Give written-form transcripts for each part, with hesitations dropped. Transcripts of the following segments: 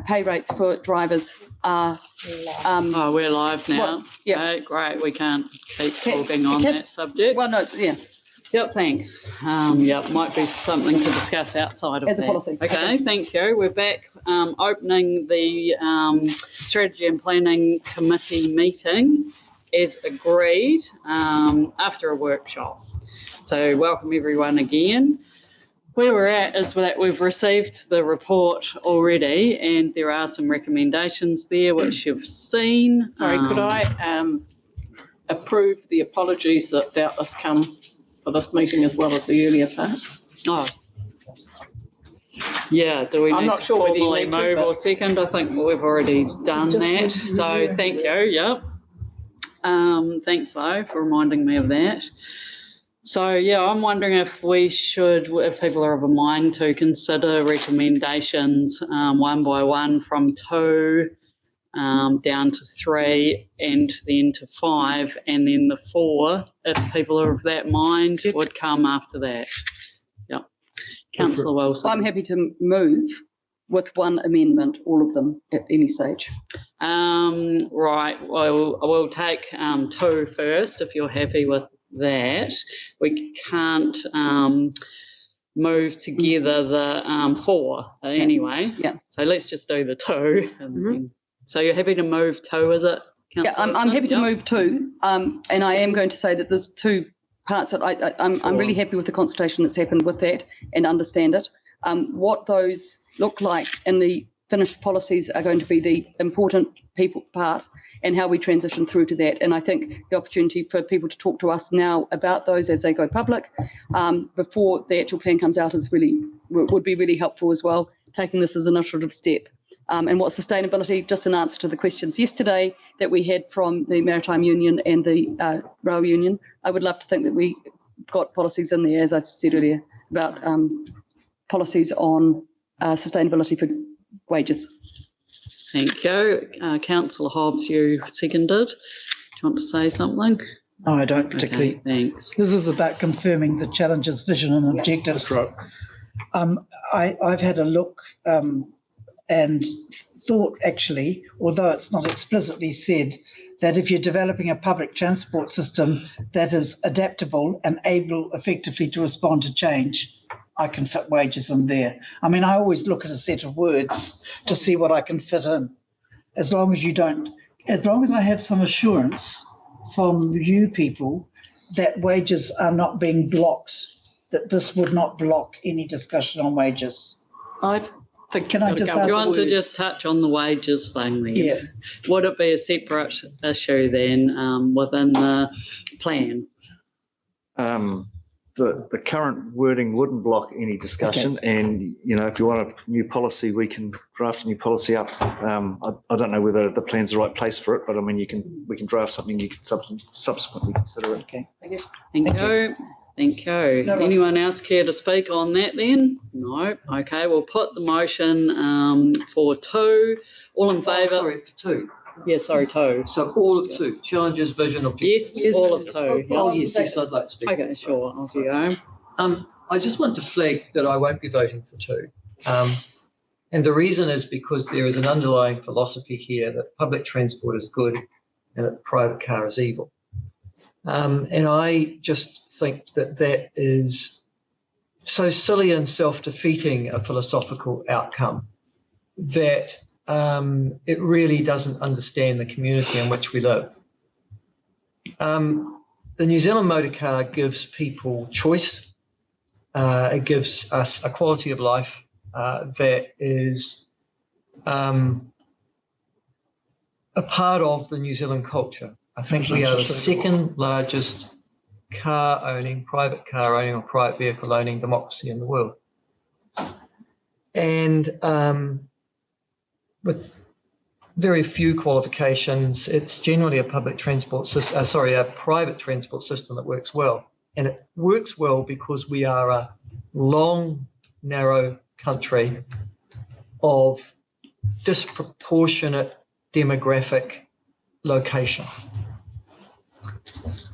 pay rates for drivers are... we're live now. Well, yeah. Okay, great. We can't keep talking on that subject. Well, no, yeah. Yep, thanks. Might be something to discuss outside of As that. a policy. Okay, thank you. We're back opening the Strategy and Planning Committee meeting as agreed after a workshop. So welcome everyone again. Where we're at is that we've received the report already and there are some recommendations there which you've seen. Sorry, could I approve the apologies that doubtless come for this meeting as well as the earlier part? Oh. Yeah, do we I'm need not to sure whether you formally need to, move but- or second? I think we've already done that. So thank you, yep. Thanks though for reminding me of that. So yeah, I'm wondering if we should, if people are of a mind to consider recommendations one by one from 2 down to 3 and then to 5 and then the 4, if people are of that mind, would come after that. Yep. Councillor Wilson. I'm happy to move with one amendment, all of them at any stage. Right, well, we'll take 2 first if you're happy with that. We can't move together the 4 anyway. Yeah. So let's just do the 2. And then, so you're happy to move 2, is it? Yeah, I'm happy to move 2, and I am going to say that there's 2 parts that I'm really happy with the consultation that's happened with that and understand it. What those look like in the finished policies are going to be the important people part and how we transition through to that. And I think the opportunity for people to talk to us now about those as they go public before the actual plan comes out would be really helpful as well, taking this as an initiative step. And what sustainability, just an answer to the questions yesterday that we had from the Maritime Union and the Rail Union, I would love to think that we got policies in there, as I said earlier, about policies on sustainability for wages. Thank you. Councillor Hobbs, you seconded. Do you want to say something? No, I don't particularly. Okay, thanks. This is about confirming the challenges, vision and objectives. That's right. I've had a look and thought actually, although it's not explicitly said, that if you're developing a public transport system that is adaptable and able effectively to respond to change, I can fit wages in there. I mean, I always look at a set of words to see what I can fit in. As long as I have some assurance from you people that wages are not being blocked, that this would not block any discussion on wages. Can I just ask? Do you want to just touch on the wages thing then? Yeah. Would it be a separate issue then within the plan? The current wording wouldn't block any discussion, and if you want a new policy, we can draft a new policy up. I don't know whether the plan's the right place for it, but I mean we can draft something you can subsequently consider it. Okay. Thank you. Thank you. Thank you. No, anyone else care to speak on that then? No. Okay, we'll put the motion for 2. All in favour? Sorry, for 2. Yeah, sorry, 2. So all of 2, challenges, vision, objectives. Yes, all of 2. Oh, yes, I'd like to speak. Okay, sure. Off you go. I just want to flag that I won't be voting for 2. And the reason is because there is an underlying philosophy here that public transport is good and that the private car is evil. And I just think that is so silly and self-defeating a philosophical outcome that it really doesn't understand the community in which we live. The New Zealand motor car gives people choice. It gives us a quality of life that is a part of the New Zealand culture. I think we are the second largest private car owning or private vehicle owning democracy in the world. And with very few qualifications, it's generally a private transport system that works well. And it works well because we are a long, narrow country of disproportionate demographic location.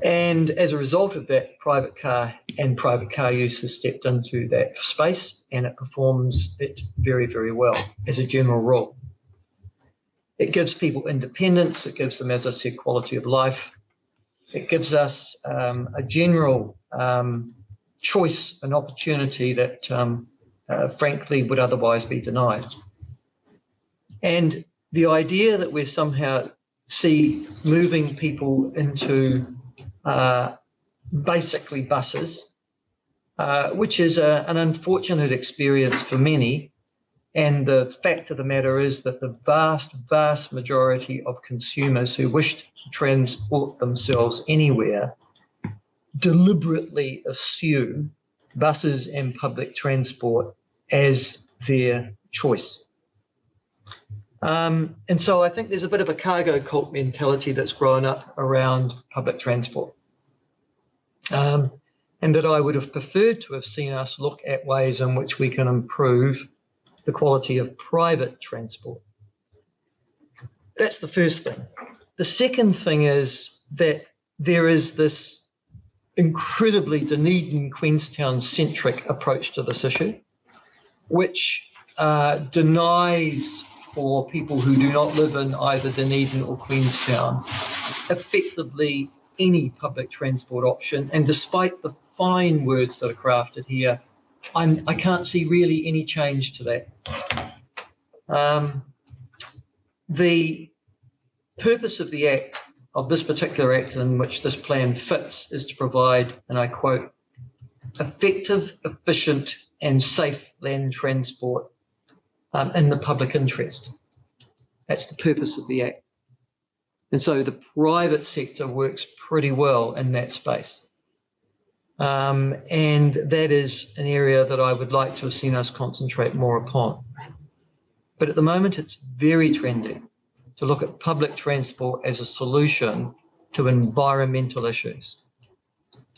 And as a result of that, private car use has stepped into that space, and it performs it very, very well as a general rule. It gives people independence. It gives them, as I said, quality of life. It gives us a general choice and opportunity that, frankly, would otherwise be denied. And the idea that we're somehow moving people into basically buses, which is an unfortunate experience for many. And the fact of the matter is that the vast, vast majority of consumers who wish to transport themselves anywhere deliberately assume buses and public transport as their choice. And so I think there's a bit of a cargo cult mentality that's grown up around public transport. And that I would have preferred to have seen us look at ways in which we can improve the quality of private transport. That's the first thing. The second thing is that there is this incredibly Dunedin, Queenstown-centric approach to this issue, which denies for people who do not live in either Dunedin or Queenstown effectively any public transport option. And despite the fine words that are crafted here, I can't see really any change to that. The purpose of the Act, of this particular Act in which this plan fits, is to provide, and I quote, effective, efficient and safe land transport in the public interest. That's the purpose of the Act. And so the private sector works pretty well in that space. And that is an area that I would like to have seen us concentrate more upon. But at the moment, it's very trendy to look at public transport as a solution to environmental issues.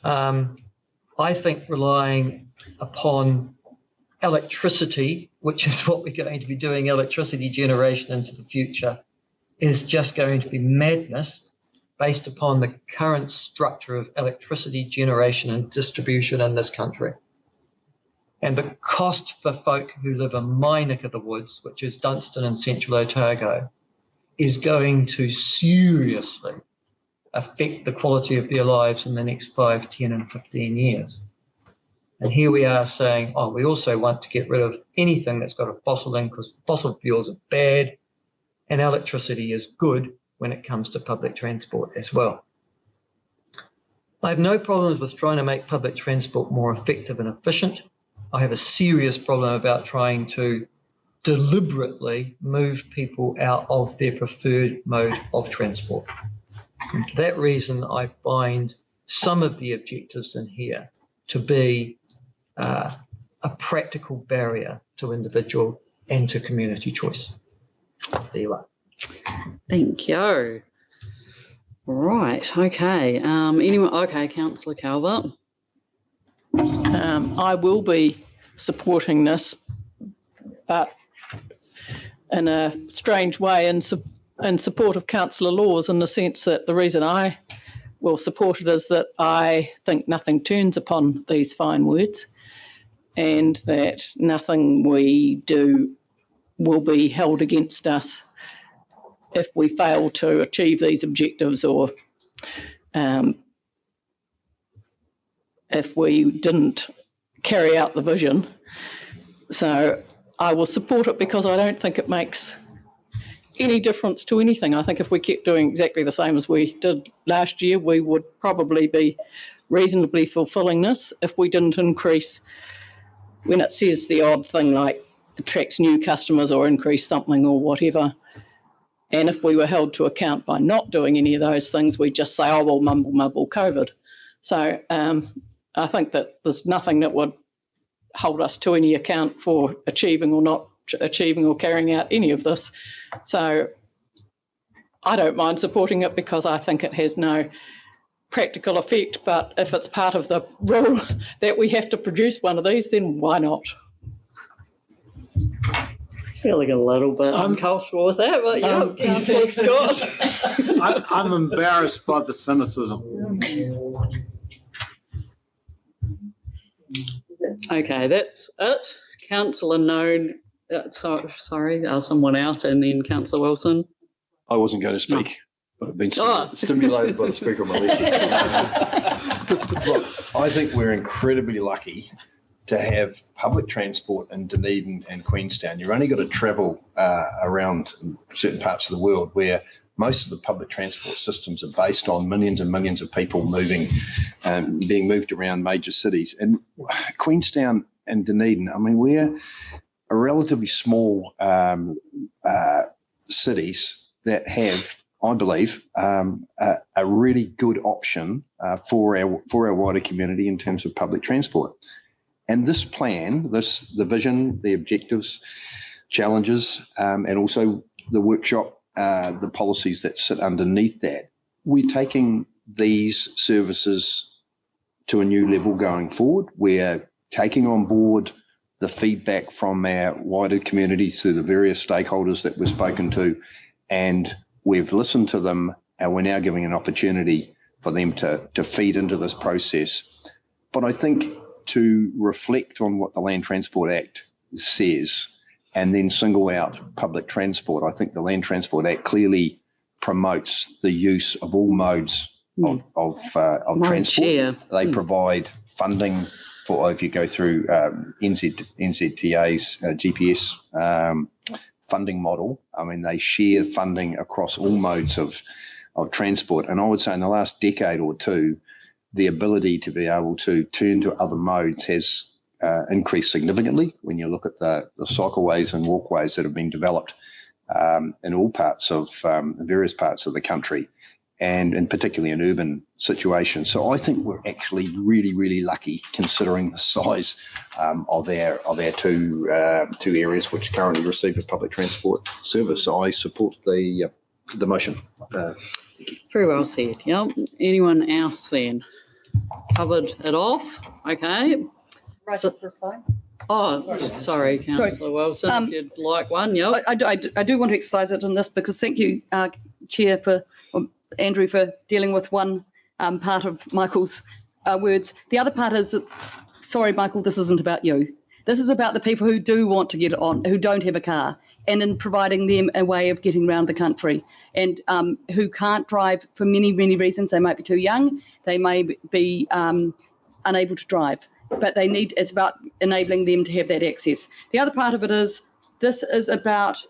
I think relying upon electricity, which is what we're going to be doing, electricity generation into the future, is just going to be madness based upon the current structure of electricity generation and distribution in this country. And the cost for folk who live in my neck of the woods, which is Dunstan and Central Otago, is going to seriously affect the quality of their lives in the next 5, 10 and 15 years. And here we are saying, oh, we also want to get rid of anything that's got a fossil in because fossil fuels are bad and electricity is good when it comes to public transport as well. I have no problems with trying to make public transport more effective and efficient. I have a serious problem about trying to deliberately move people out of their preferred mode of transport. And for that reason, I find some of the objectives in here to be a practical barrier to individual and to community choice. There you are. Thank you. Right, okay. Okay, Councillor Calvert. I will be supporting this, but in a strange way in support of Councillor Laws, in the sense that the reason I will support it is that I think nothing turns upon these fine words, and that nothing we do will be held against us if we fail to achieve these objectives, or if we didn't carry out the vision. So I will support it because I don't think it makes any difference to anything. I think if we kept doing exactly the same as we did last year, we would probably be reasonably fulfilling this if we didn't increase, when it says the odd thing like attracts new customers or increase something or whatever. And if we were held to account by not doing any of those things, we'd just say, oh, well, mumble COVID. So I think that there's nothing that would hold us to any account for achieving or not achieving or carrying out any of this. So I don't mind supporting it because I think it has no practical effect. But if it's part of the rule that we have to produce one of these, then why not? feeling a little bit uncomfortable with that, but yeah, Councillor Scott. I'm embarrassed by the cynicism. Okay, that's it. Councillor Noon, sorry, someone else, and then Councillor Wilson. I wasn't going to speak, but I've been stimulated by the Speaker of my legislature. Look, I think we're incredibly lucky to have public transport in Dunedin and Queenstown. You've only got to travel around certain parts of the world where most of the public transport systems are based on millions and millions of people moving, being moved around major cities. And Queenstown and Dunedin, I mean, we're a relatively small cities that have, I believe, a really good option for our wider community in terms of public transport. And this plan, the vision, the objectives, challenges, and also the workshop, the policies that sit underneath that, we're taking these services to a new level going forward. We're taking on board the feedback from our wider community through the various stakeholders that we've spoken to, and we've listened to them, and we're now giving an opportunity for them to feed into this process. But I think to reflect on what the Land Transport Act says and then single out public transport, I think the Land Transport Act clearly promotes the use of all modes of transport. They provide funding for, if you go through NZTA's GPS funding model, I mean, they share funding across all modes of transport. And I would say in the last decade or two, the ability to be able to turn to other modes has increased significantly when you look at the cycleways and walkways that have been developed in all parts of various parts of the country, and particularly in urban situations. So I think we're actually really, really lucky considering the size of our two areas which currently receive a public transport service. So I support the motion. Very well said. Yep. Anyone else then? Covered it off. Okay. Sorry, Councillor Wilson, if you'd like one. Yep. I do want to exercise it in this because thank you, Chair, Andrew, for dealing with one part of Michael's words. The other part is that, sorry, Michael, this isn't about you. This is about the people who do want to get on, who don't have a car, and in providing them a way of getting around the country, and who can't drive for many, many reasons. They might be too young, they may be unable to drive, but it's about enabling them to have that access. The other part of it is, this is about,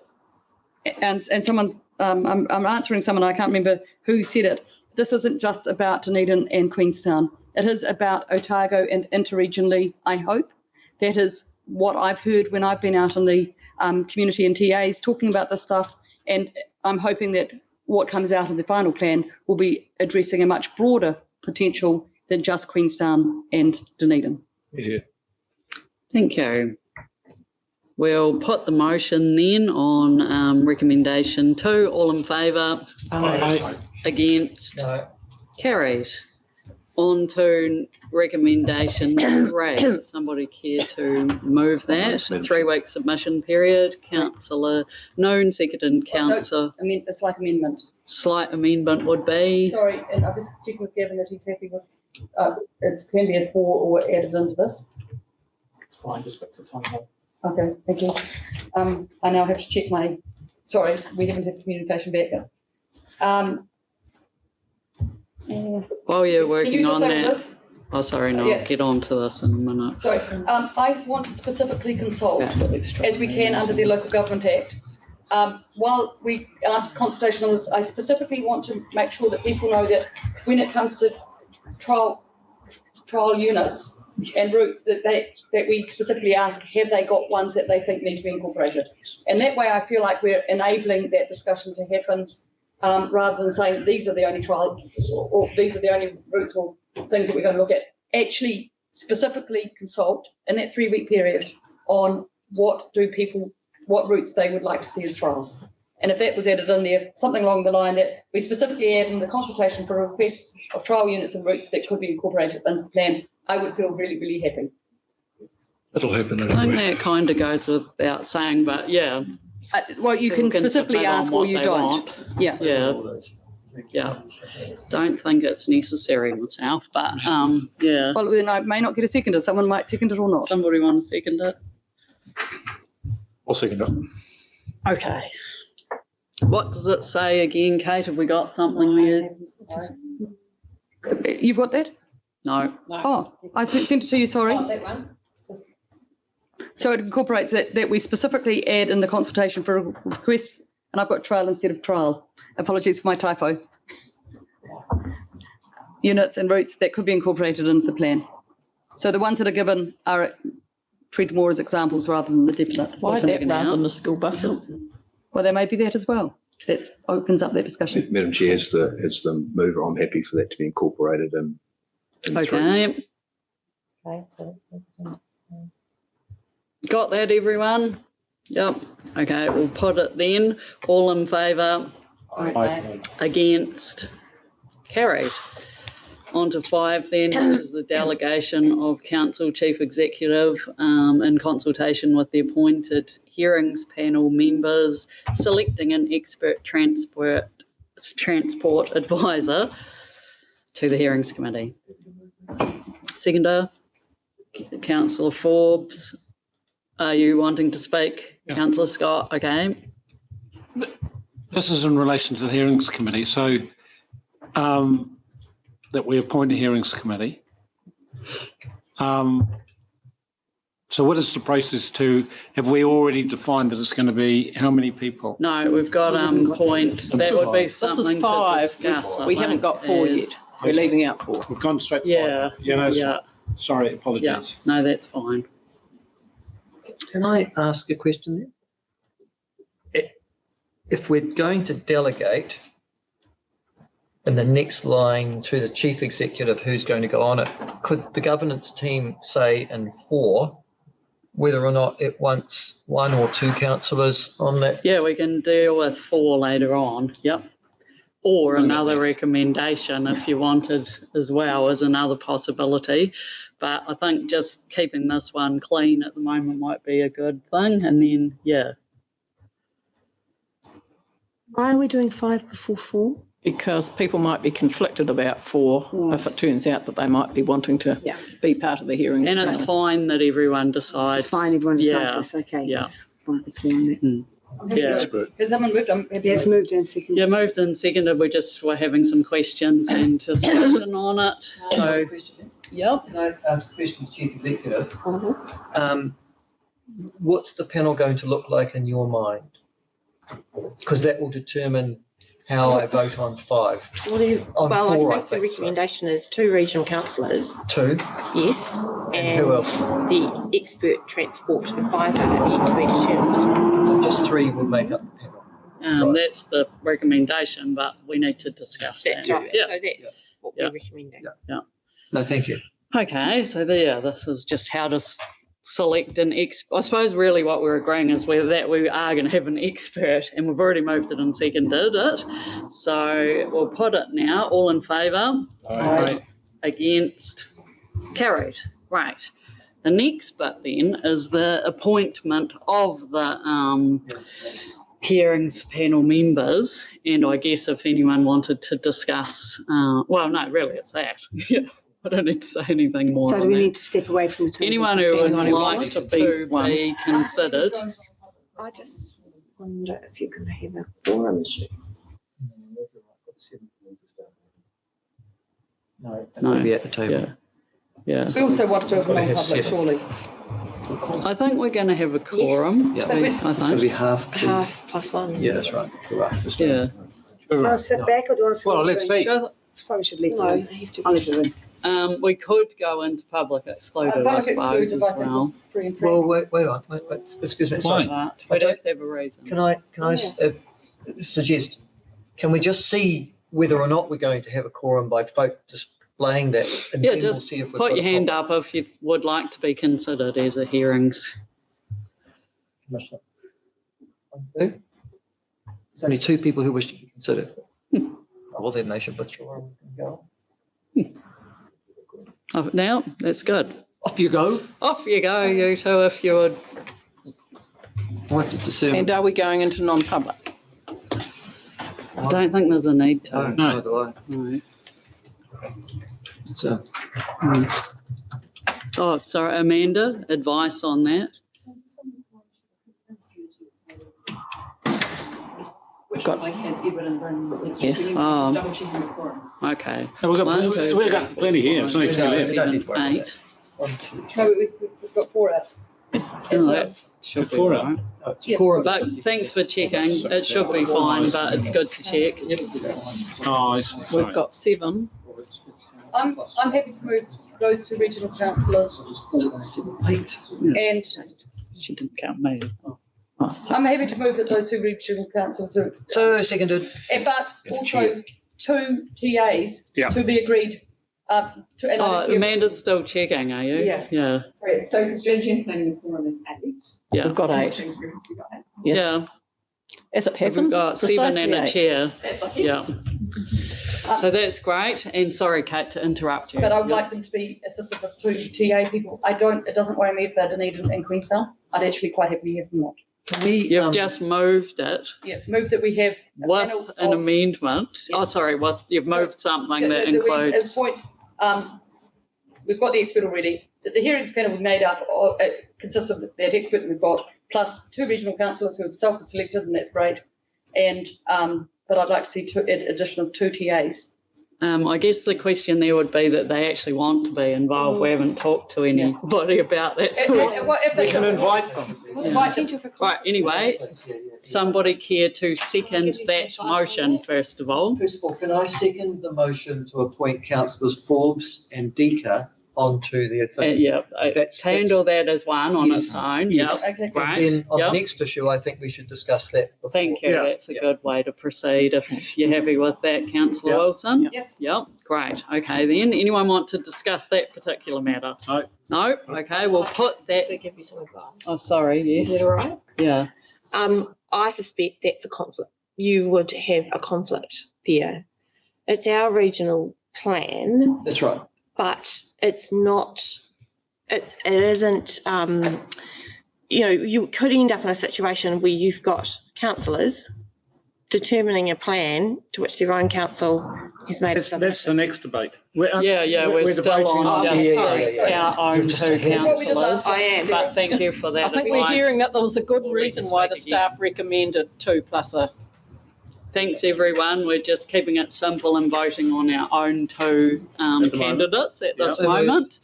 and someone, I'm answering someone, I can't remember who said it, this isn't just about Dunedin and Queenstown. It is about Otago and interregionally, I hope. That is what I've heard when I've been out in the community and TAs talking about this stuff, and I'm hoping that what comes out of the final plan will be addressing a much broader potential than just Queenstown and Dunedin. Yeah. Thank you. We'll put the motion then on recommendation 2. All in favour? Aye. Against? No. Carried. On to recommendation 3. Somebody care to move that? 3-week submission period. Councillor Noon, seconded Councillor. I mean, a slight amendment. Slight amendment would be? Sorry, and I've just checked with Gavin that he's happy with, it can be a 4 or added into this. It's fine, just fix the time. Okay, thank you. I now have to check my, sorry, we haven't had communication back yet. While you're working on that. This? Oh, sorry, no, Yeah. I'll get on to this in a minute. Sorry, I want to specifically consult, as we can under the Local Government Act. While we ask consultation on this, I specifically want to make sure that people know that when it comes to trial units and routes, that we specifically ask, have they got ones that they think need to be incorporated? And that way I feel like we're enabling that discussion to happen, rather than saying these are the only trial or these are the only routes or things that we're going to look at. Actually specifically consult in that 3-week period on what routes they would like to see as trials. And if that was added in there, something along the line that we specifically add in the consultation for requests of trial units and routes that could be incorporated into the plan, I would feel really, really happy. It'll happen I think anyway. that kind of goes without saying, but yeah. Well, you can People specifically submit on ask or what you they don't. want. Yeah. Yeah, yeah. Don't think it's necessary myself, but yeah. Well, then I may not get a seconder. Someone might second it or not. Somebody want to second it? I'll second it. Okay. What does it say again, Kate? Have we got something there? You've got that? No. Oh, I sent it to you, sorry. That one. So it incorporates that we specifically add in the consultation for requests, and I've got trail instead of trial. Apologies for my typo. Units and routes that could be incorporated into the plan. So the ones that are given are treated more as examples rather than the definite. Why that taken rather out. than the school buses? Well, there may be that as well. That opens up that discussion. Madam Chair, as the mover, I'm happy for that to be incorporated in. Okay. Okay, so Got that, everyone? Yep. Okay, we'll put it then. All in favour? Against? Carried. On to 5 then, which is the delegation of council chief executive in consultation with the appointed hearings panel members, selecting an expert transport advisor to the hearings committee. Seconder, Councillor Forbes. Are you wanting to speak? Yeah. Councillor Scott, okay. This is in relation to the hearings committee. So that we appoint a hearings committee. So what is the process have we already defined that it's going to be how many people? No, we've got point, that would be This something is to 5. discuss. I We haven't think, got 4 yet. is- We're leaving out 4. We've gone straight. Yeah, Yeah, no, yeah, sorry, yeah. apologies. No, that's fine. Can I ask a question there? If we're going to delegate, in the next line to the chief executive who's going to go on it, could the governance team say in 4 whether or not it wants 1 or 2 councillors on that? Yeah, we can deal with 4 later on, yep. Or another recommendation if you wanted as well as another possibility. But I think just keeping this one clean at the moment might be a good thing. And then, yeah. why are we doing 5 before 4? Because people might be conflicted about 4 if it turns out that they might be wanting to Yeah. be part of the hearings. And it's panel. fine that everyone decides. It's fine, everyone decides Yeah, this, okay. yeah. Just want to be clear on that. Yeah. Has someone moved? I'm happy. Yeah, it's moved and seconded. Yeah, moved and seconded. We just were having some questions and discussion on it. So, yep. Can I ask a question, chief executive? Uh-huh. What's the panel going to look like in your mind? Because that will determine how I vote on 5. What do you, On well, 4, I think the so. recommendation is 2 regional councillors, 2, yes. and who else? The expert transport advisor yet to be determined. So just 3 would make up the panel. Right. That's the recommendation, but we need to discuss that. That's right, Yeah. so that's what Yeah. we're recommending. No, thank you. Okay, so there, this is just how to select an I suppose really what we're agreeing is that we are going to have an expert, and we've already moved it and seconded it. So we'll put it now. All in favour? Aye. Against? Carried. Right. The next bit then is the appointment of the hearings panel members, and I guess if anyone wanted to discuss, well, no, really it's that. Yeah, I don't need to say anything more So on do we that. need to step away from the table? Anyone who would Anyone who like wants to to be be considered. I just wonder if you can have a forum issue. No, No, we'll be at the table. Yeah, We also want to have Gotta have non-public, 7. surely. I think we're going to have a quorum. Yeah. I It's going to think. be half. Half plus 1. Yeah, that's right. You're right. Yeah. Do you want to sit back or do you want to sit? Well, let's see. Probably should leave. No, you have to. I'll leave the room. We could go into public excluded, I Public suppose, exclusive, as I think, well. free and fair. Well, wait on. Wait, excuse me. Sorry. But we'd have to have a reason. Can I suggest, can we just see whether or not we're going to have a quorum by folk displaying that? And Yeah, then we'll just see if we've put got your a hand problem. up if you would like to be considered as a hearings. Commissioner. There's only 2 people who wish to be considered. Well, then they should withdraw and go. Oh, now, that's good. Off you go. Off you go, you two, if you would. I'll have to discern. And are we going into non-public? I don't think there's a need to. No, do I. No. It's a- Oh, sorry, Amanda, advice on that? Which Got- like has evidence and it's Yes. just double checking the forums. Okay. No, we've got, One, two, we've got plenty here. It's only two No, left. we don't need to worry about 8. 1, 2, 3. No, we've got 4 out. As Oh, well. that should be Four right. Oh, it's a Yeah. quorum. But thanks for checking. It should be fine, but it's good to check. Oh, I see. We've Sorry. got 7. I'm happy to move those 2 regional councillors 8. and She didn't count me. Oh, 6. I'm happy to move that those 2 regional councillors are, So seconded. but also 2 TAs Yeah. to be agreed. To, and I Oh, don't care- Amanda's still checking, are you? Yeah. Yeah, Right, so for strategy and planning and forum is 8. yeah. We've got 8. Transparency, we got 8. Yes. Yeah, As it we've happens, got 7 and a precisely 8. chair. That's lucky. Yeah. So that's great. And sorry, Kate, to interrupt you. But I would Yeah. like them to be assisted with 2 TA people. It doesn't worry me if they're Dunedin and Queenstown. I'd actually quite happily have them not. Can we, You've just moved it Yeah, move that we have. a with panel an of- amendment. Oh, Yes. sorry, you've moved something that we- includes. As point, we've got the expert already. The hearings panel we made up consists of that expert that we've got, plus 2 regional councillors who have self-selected, and that's great. And, but I'd like to see an addition of 2 TAs. I guess the question there would be that they actually want to be involved. We haven't talked to anybody about that. So If they can invite them. Invite them. right, anyway, somebody care to second that motion first of all? First of all, can I second the motion to appoint councillors Forbes and Deaker onto the thing? Yeah, That's- to handle that as one on its Yes, own. Yep. yes. Okay. And Right. then on the Yep. next issue, I think we should discuss that. before. Thank you. Yeah. That's a good way to proceed if you're happy with that, councillor Yep. Wilson. Yes. Yep, great. Okay, then anyone want to discuss that particular matter? No. No? Okay, we'll put that. To give you some advice. Oh, sorry, Is yes. that all right? Yeah. I suspect that's a conflict. You would have a conflict there. It's our regional plan, That's right. but it's not, it isn't, you could end up in a situation where you've got councillors determining a plan to which their own council has made a That's the submission. next debate. Yeah, we're still debating on Oh, just sorry, our own You're just 2 ahead. That's what we did councillors. last time. I am. But thank you for that I think we're advice. hearing that there was a good We'll read reason this why back the again. staff recommended 2 plus a. Thanks, everyone. We're just keeping it simple and voting on our own 2 the moment. candidates at this Yeah. moment.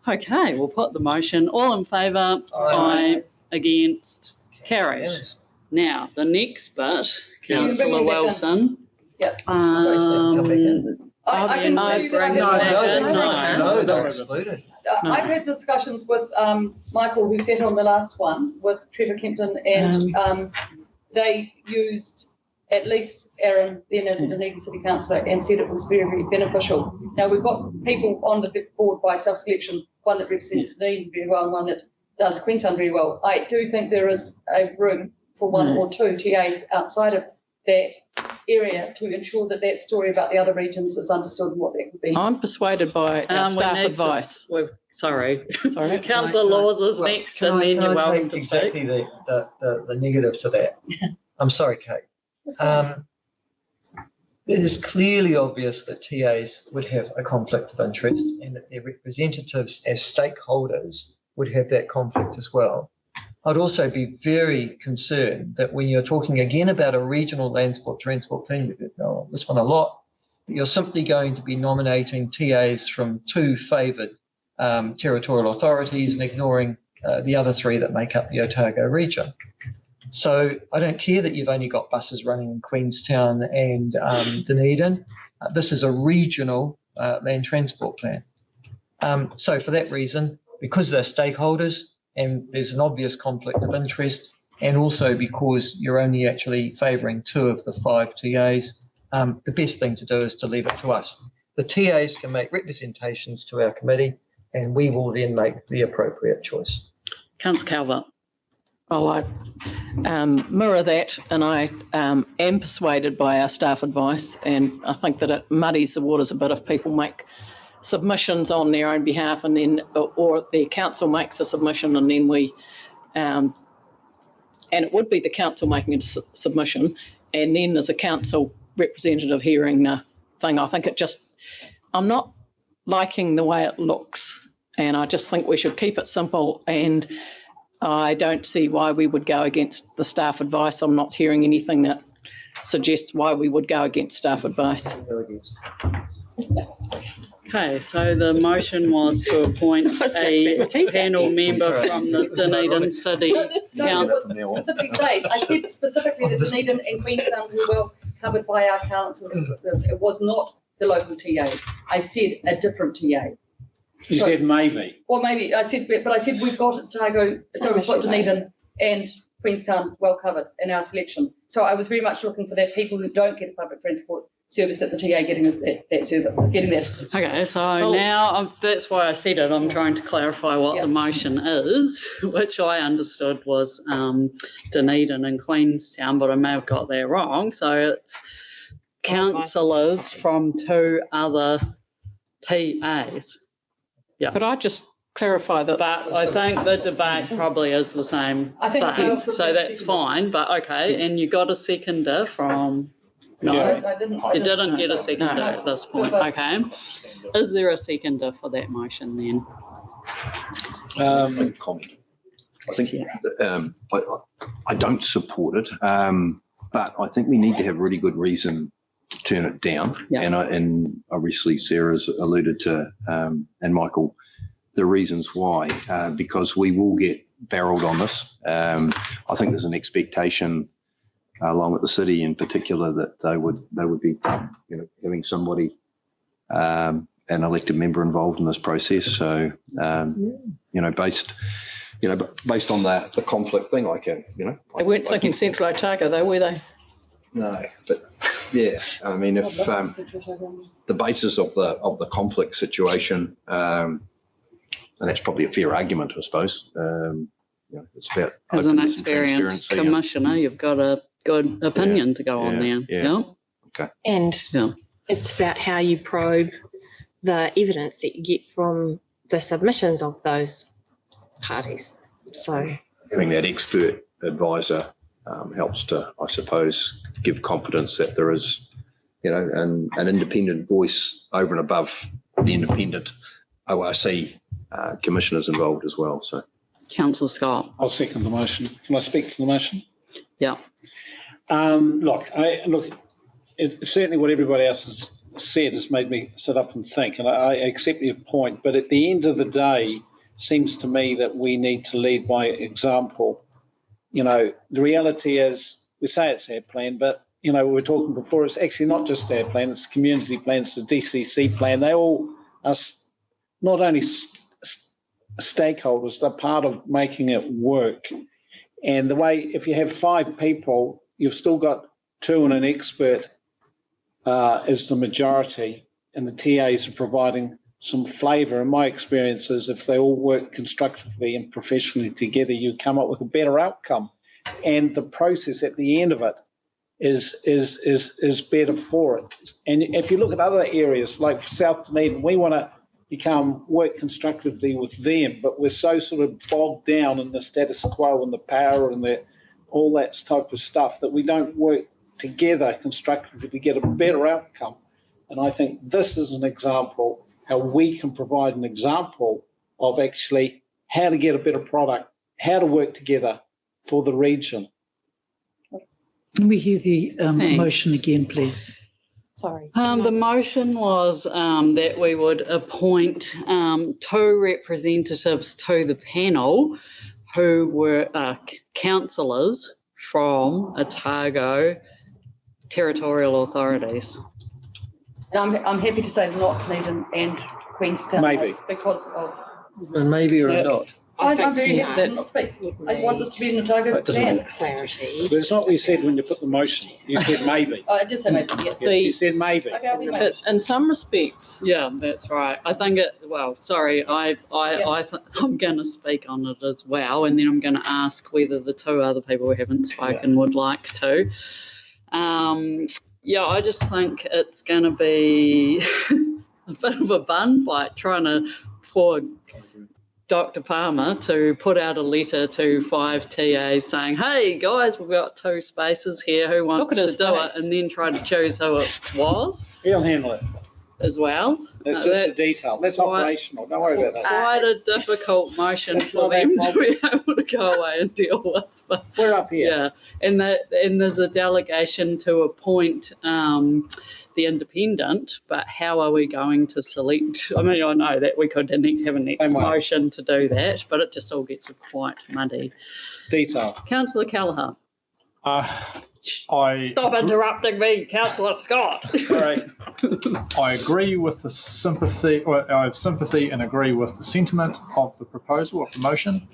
Okay, we'll put the motion. All in favour? Aye. Against? Carried. Yes. Now, the next bit, You can bring councillor him back in. Wilson. Yep. Sorry, Sam, come back in. I can tell you that I bring have- it back in. No, they're excluded. No. I've had discussions with Michael, who sat on the last one, with Trevor Kempton, and they used at least Aaron then as a Dunedin City Councillor and said it was very, very beneficial. Now, we've got people on the board by self-selection, one that represents Dunedin very well and one that does Queensland very well. I do think there is a room for 1 or 2 TAs outside of that area to ensure that that story about the other regions is understood and what that would be. I'm persuaded by our We staff need to- advice. Sorry. Sorry. Councillor Laws is Well, next can and I- then can you're I welcome take to speak. exactly the negative to that. I'm sorry, Kate. It is clearly obvious that TAs would have a conflict of interest and that their representatives as stakeholders would have that conflict as well. I'd also be very concerned that when you're talking again about a regional land sport transport plan, you know this one a lot, that you're simply going to be nominating TAs from 2 favoured territorial authorities and ignoring the other 3 that make up the Otago region. So I don't care that you've only got buses running in Queenstown and Dunedin. This is a regional land transport plan. So for that reason, because they're stakeholders and there's an obvious conflict of interest, and also because you're only actually favouring 2 of the 5 TAs, the best thing to do is to leave it to us. The TAs can make representations to our committee and we will then make the appropriate choice. Councillor Calvert. Well, I mirror that, and I am persuaded by our staff advice, and I think that it muddies the waters a bit if people make submissions on their own behalf, and then, or the council makes a submission, and then we, and it would be the council making a submission, and then there's a council representative hearing the thing. I think I'm not liking the way it looks, and I just think we should keep it simple, and I don't see why we would go against the staff advice. I'm not hearing anything that suggests why we would go against staff advice. Okay, so the motion was to appoint a panel member from the Dunedin City Council. Specifically say, I said specifically that Dunedin and Queenstown were well covered by our councils. It was not the local TA. I said a different TA. You said maybe. Or maybe I said, but I said we've got Otago, so we've got Dunedin and Queenstown well covered in our selection. So I was very much looking for that people who don't get a public transport service at the TA getting that service, getting that. Okay, so now that's why I said it. I'm trying to clarify what the motion is, which I understood was Dunedin and Queenstown, but I may have got that wrong. So it's councillors from 2 other TAs. Yeah. Could I just clarify that? But I think the debate probably is the same thing, so that's fine. But okay, and you got a seconder from. No, I didn't. You didn't get a seconder at this point. Okay. Is there a seconder for that motion then? Comment. I think I don't support it, but I think we need to have really good reason to turn it down. Yeah. And obviously Sarah's alluded to, and Michael, the reasons why, because we will get barreled on this. I think there's an expectation along with the city in particular that they would be, having somebody, an elected member involved in this process. So, based on the conflict thing, I can, They weren't thinking Central Otago though, were they? No, but yeah, I mean, if the basis of the conflict situation, and that's probably a fair argument, I suppose. It's about as an openness and experienced transparency commissioner, you've got a good opinion to go on there. Yeah. Okay. And it's about how you probe the evidence that you get from the submissions of those parties. So having that expert advisor helps to, I suppose, give confidence that there is, an independent voice over and above the independent ORC commissioners involved as well. So, Councillor Scott. I'll second the motion. Can I speak to the motion? Yeah. Look, certainly what everybody else has said has made me sit up and think, and I accept your point. But at the end of the day, it seems to me that we need to lead by example. The reality is, we say it's our plan, but we were talking before, it's actually not just our plan, it's community plan, it's the DCC plan. They all are not only stakeholders, they're part of making it work. And the way, if you have 5 people, you've still got 2 and an expert as the majority, and the TAs are providing some flavour. And my experience is if they all work constructively and professionally together, you come up with a better outcome. And the process at the end of it is better for it. And if you look at other areas like South Dunedin, we want to work constructively with them, but we're so sort of bogged down in the status quo and the power and all that type of stuff that we don't work together constructively to get a better outcome. And I think this is an example how we can provide an example of actually how to get a better product, how to work together for the region. Can we hear the motion again, please? sorry. The motion was that we would appoint 2 representatives to the panel who were councillors from Otago territorial authorities. And I'm happy to say not Dunedin and Queenstown. Maybe. Because of. And maybe or not. I'm very happy to not speak. I want this to be an Otago plan. Clarity. But it's not what you said when you put the motion. You said maybe. I did say maybe, yeah. Yes, you said maybe. Okay, I'll be maybe. But in some respects, Yeah, that's right. I think sorry, I'm going to speak on it as well, and then I'm going to ask whether the 2 other people who haven't spoken would like to. I just think it's going to be a a bit of a bun fight for Dr. Palmer to put out a letter to 5 TAs saying, hey guys, we've got 2 spaces here, who wants to do it? And then try to choose who it was He'll handle it. as well. It's just a detail. That's operational. Don't worry about that. Quite a difficult motion It's for not our them to problem. be able to go away and deal with. But We're up here. yeah, and there's a delegation to appoint the independent, but how are we going to select? I mean, I know that we could have a next Same way. motion to do that, but it just all gets quite muddy. Detail. Councillor Callaghan. I Stop interrupting me, Councillor Scott. Sorry. I agree with the sympathy, or I have sympathy and agree with the sentiment of the proposal of the motion,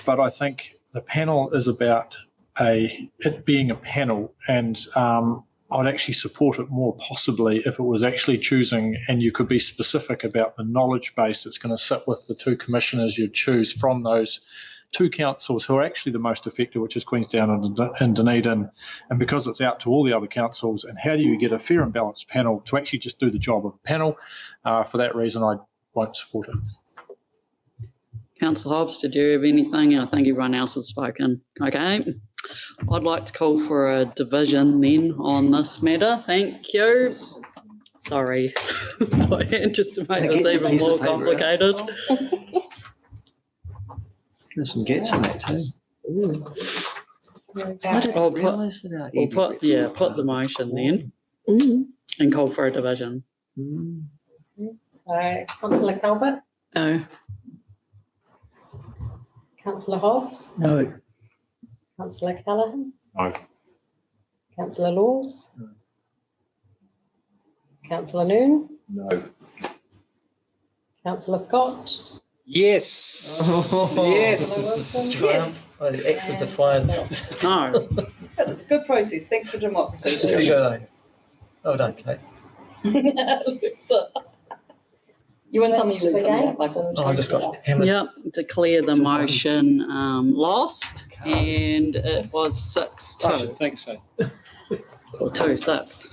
but I think the panel is about it being a panel, and I'd actually support it more possibly if it was actually choosing, and you could be specific about the knowledge base that's going to sit with the 2 commissioners you choose from those 2 councils who are actually the most affected, which is Queenstown and Dunedin, and because it's out to all the other councils, and how do you get a fair and balanced panel to actually just do the job of a panel? For that reason, I won't support it. Councillor Hobbs, did you have anything? I think everyone else has spoken. Okay. I'd like to call for a division then on this matter. Thank you. Sorry, Diane, just to make this even more complicated. There's some gaps in that too. Put the motion then and call for a division. Councillor Calvert, No. Councillor Hobbs, No. Councillor Callaghan. No. Councillor Laws. Councillor Noon. No. Councillor Scott. Yes. Yes. Triumph, exit defiance. No. That was a good process. Thanks for democracy. There you go, Lane. Oh, done, Kate. You win some, you lose some. Against Michael. and Oh, I just got hammered. Yep, declare the motion lost, and it was I 6-2, should think so. or 2-6.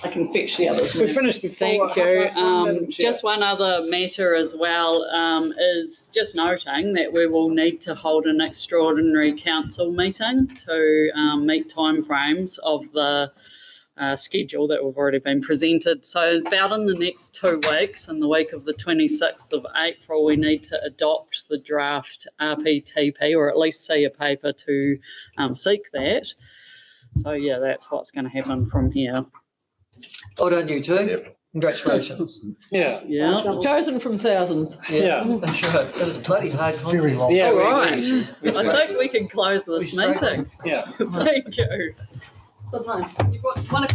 I can fetch the others. We finished before. Thank you. 1:30, Madam Chair. Just one other matter as well is just noting that we will need to hold an extraordinary council meeting to meet timeframes of the schedule that we've already been presented. So about in the next 2 weeks, in the week of the 26th of April, we need to adopt the draft RPTP, or at least see a paper to seek that. So yeah, that's what's going to happen from here. Well done, you two. Congratulations. Yeah. Yeah. Chosen from thousands. Yeah. That's right. That was a bloody hard Very contest. long. Yeah. All we right. agree. I think we can close this We struggled. meeting. Yeah. Thank you. Sometimes you've got one.